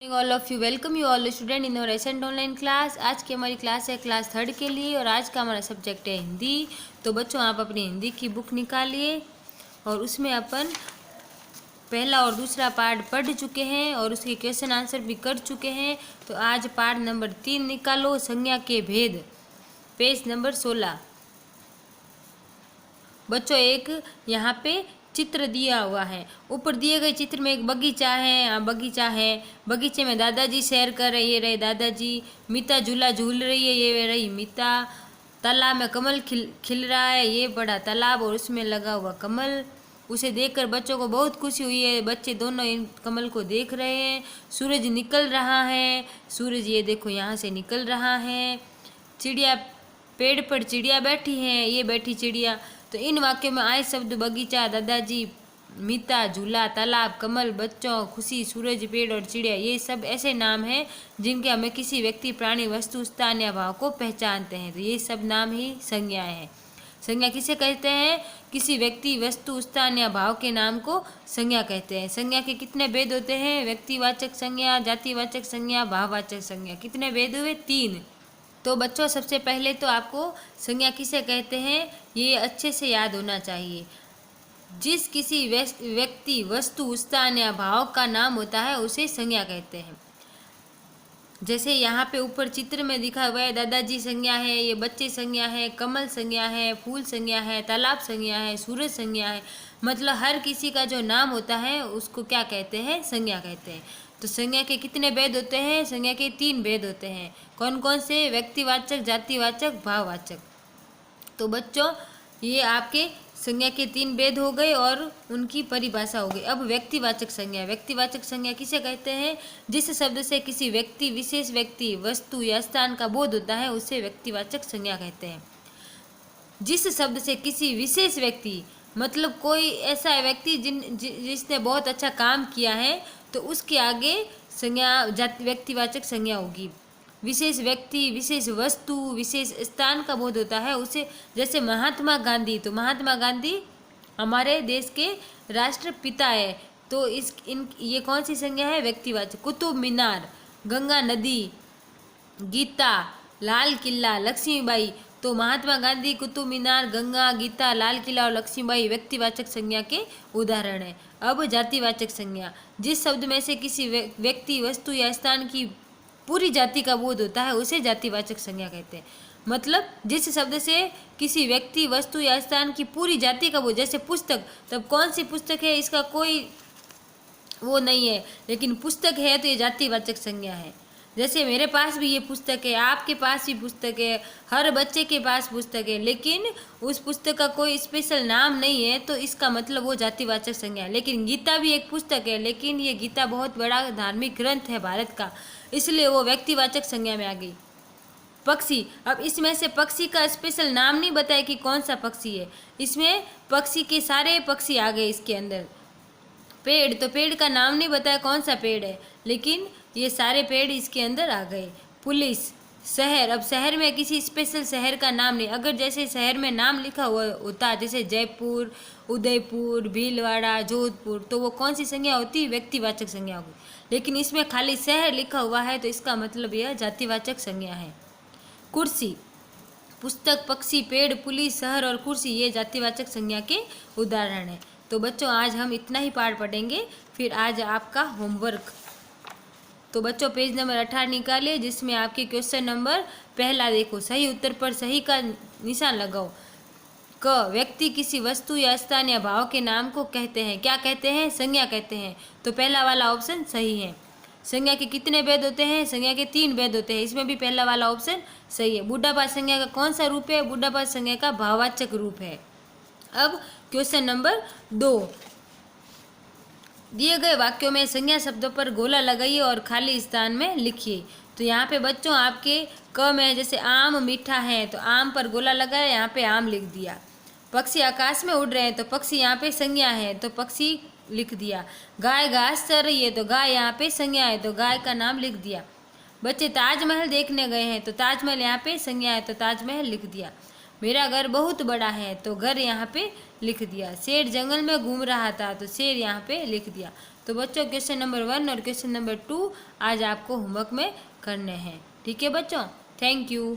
All of you welcome you all student in रेसेंट online class. आज की हमारी class है क्लास 3 के लिए और आज का हमारा सब्जेक्ट है हिंदी। तो बच्चों आप अपनी हिंदी की बुक निकालिए और उसमें अपन पहला और दूसरा पार्ट पढ़ चुके हैं और उसके क्वेश्चन आंसर भी कर चुके हैं। तो आज पार्ट नंबर 3 निकालो, संज्ञा के भेद, पेज नंबर 16। बच्चों एक यहाँ पे चित्र दिया हुआ है। ऊपर दिए गए चित्र में एक बगीचा है, बगीचे में दादाजी सैर कर रहे, ये रहे दादाजी। मीता झूला झूल रही है, ये रही मीता। तालाब में कमल खिल रहा है, ये बड़ा तालाब और उसमें लगा हुआ कमल। उसे देखकर बच्चों को बहुत खुशी हुई है, बच्चे दोनों इन कमल को देख रहे हैं। सूरज निकल रहा है, सूरज ये देखो यहाँ से निकल रहा है। चिड़िया, पेड़ पर चिड़िया बैठी है, ये बैठी चिड़िया। तो इन वाक्यों में आए शब्द बगीचा, दादाजी, मीता, झूला, तालाब, कमल, बच्चों, खुशी, सूरज, पेड़ और चिड़िया, ये सब ऐसे नाम हैं जिनके हमें किसी व्यक्ति, प्राणी, वस्तु, स्थान या भाव को पहचानते हैं। तो ये सब नाम ही संज्ञाएं हैं। संज्ञा किसे कहते हैं? किसी व्यक्ति, वस्तु, स्थान या भाव के नाम को संज्ञा कहते हैं। संज्ञा के कितने भेद होते हैं? व्यक्तिवाचक संज्ञा, जातिवाचक संज्ञा, भाववाचक संज्ञा। कितने भेद हुए? 3। तो बच्चों सबसे पहले तो आपको संज्ञा किसे कहते हैं ये अच्छे से याद होना चाहिए। जिस किसी व्यक्ति, वस्तु, स्थान या भाव का नाम होता है उसे संज्ञा कहते हैं। जैसे यहाँ पे ऊपर चित्र में दिखा हुआ है, दादाजी संज्ञा है, ये बच्चे संज्ञा है, कमल संज्ञा है, फूल संज्ञा है, तालाब संज्ञा है, सूरज संज्ञा है। मतलब हर किसी का जो नाम होता है उसको क्या कहते हैं? संज्ञा कहते हैं। तो संज्ञा के कितने भेद होते हैं? संज्ञा के 3 भेद होते हैं। कौन कौन से? व्यक्तिवाचक, जातिवाचक, भाववाचक। तो बच्चों ये आपके संज्ञा के 3 भेद हो गए और उनकी परिभाषा हो गई। अब व्यक्तिवाचक संज्ञा। व्यक्तिवाचक संज्ञा किसे कहते हैं? जिस शब्द से किसी व्यक्ति, विशेष व्यक्ति, वस्तु या स्थान का बोध होता है उसे व्यक्तिवाचक संज्ञा कहते हैं। जिस शब्द से किसी विशेष व्यक्ति, मतलब कोई ऐसा व्यक्ति जिसने बहुत अच्छा काम किया है तो उसके आगे संज्ञा व्यक्तिवाचक संज्ञा होगी। विशेष व्यक्ति, विशेष वस्तु, विशेष स्थान का बोध होता है उसे, जैसे महात्मा गांधी। तो महात्मा गांधी हमारे देश के राष्ट्रपिता है, तो ये कौन सी संज्ञा है? व्यक्तिवाचक। कुतुब मीनार, गंगा नदी, गीता, लाल किला, लक्ष्मीबाई। तो महात्मा गांधी, कुतुब मीनार, गंगा, गीता, लाल किला और लक्ष्मीबाई व्यक्तिवाचक संज्ञा के उदाहरण है। अब जातिवाचक संज्ञा। जिस शब्द में से किसी व्यक्ति, वस्तु या स्थान की पूरी जाति का बोध होता है उसे जातिवाचक संज्ञा कहते हैं। मतलब जिस शब्द से किसी व्यक्ति, वस्तु या स्थान की पूरी जाति का बोध, जैसे पुस्तक, तब कौन सी पुस्तक है इसका कोई वो नहीं है, लेकिन पुस्तक है तो ये जातिवाचक संज्ञा है। जैसे मेरे पास भी ये पुस्तक है, आपके पास भी पुस्तक है, हर बच्चे के पास पुस्तक है, लेकिन उस पुस्तक का कोई स्पेशल नाम नहीं है तो इसका मतलब वो जातिवाचक संज्ञा है। लेकिन गीता भी एक पुस्तक है, लेकिन ये गीता बहुत बड़ा धार्मिक ग्रंथ है भारत का, इसलिए वो व्यक्तिवाचक संज्ञा में आ गई। पक्षी। अब इसमें से पक्षी का स्पेशल नाम नहीं बताया कि कौन सा पक्षी है, इसमें पक्षी के सारे पक्षी आ गए इसके अंदर। पेड़, तो पेड़ का नाम नहीं बताया कौन सा पेड़ है, लेकिन ये सारे पेड़ इसके अंदर आ गए। पुलिस। शहर। अब शहर में किसी स्पेशल शहर का नाम नहीं, अगर जैसे शहर में नाम लिखा हुआ होता जैसे जयपुर, उदयपुर, भीलवाड़ा, जोधपुर, तो वो कौन सी संज्ञा होती? व्यक्तिवाचक संज्ञा होगी। लेकिन इसमें खाली शहर लिखा हुआ है तो इसका मतलब यह जातिवाचक संज्ञा है। कुर्सी। पुस्तक, पक्षी, पेड़, पुलिस, शहर और कुर्सी ये जातिवाचक संज्ञा के उदाहरण हैं। तो बच्चों आज हम इतना ही पाठ पढ़ेंगे, फिर आज आपका होमवर्क। तो बच्चों पेज नंबर 18 निकालिए, जिसमें आपके क्वेश्चन नंबर पहला देखो, सही उत्तर पर सही का निशान लगाओ। क, व्यक्ति किसी वस्तु या स्थान या भाव के नाम को कहते हैं, क्या कहते हैं? संज्ञा कहते हैं। तो पहला वाला ऑप्शन सही है। संज्ञा के कितने भेद होते हैं? संज्ञा के 3 भेद होते हैं, इसमें भी पहला वाला ऑप्शन सही है। बुढ़ापा संज्ञा का कौन सा रूप है? बुढ़ापा संज्ञा का भाववाचक रूप है। अब क्वेश्चन नंबर 2, दिए गए वाक्यों में संज्ञा शब्दों पर गोला लगाइए और खाली स्थान में लिखिए। तो यहाँ पे बच्चों आपके क में जैसे आम मीठा है तो आम पर गोला लगाया, यहाँ पे आम लिख दिया। पक्षी आकाश में उड़ रहे हैं तो पक्षी यहाँ पे संज्ञा है तो पक्षी लिख दिया। गाय घास चर रही है तो गाय यहाँ पे संज्ञा है तो गाय का नाम लिख दिया। बच्चे ताजमहल देखने गए हैं तो ताजमहल यहाँ पे संज्ञा है तो ताजमहल लिख दिया। मेरा घर बहुत बड़ा है तो घर यहाँ पे लिख दिया। शेर जंगल में घूम रहा था तो शेर यहाँ पे लिख दिया। तो बच्चों क्वेश्चन नंबर 1 और क्वेश्चन नंबर 2 आज आपको होमवर्क में करने हैं। ठीक है बच्चों, थैंक यू।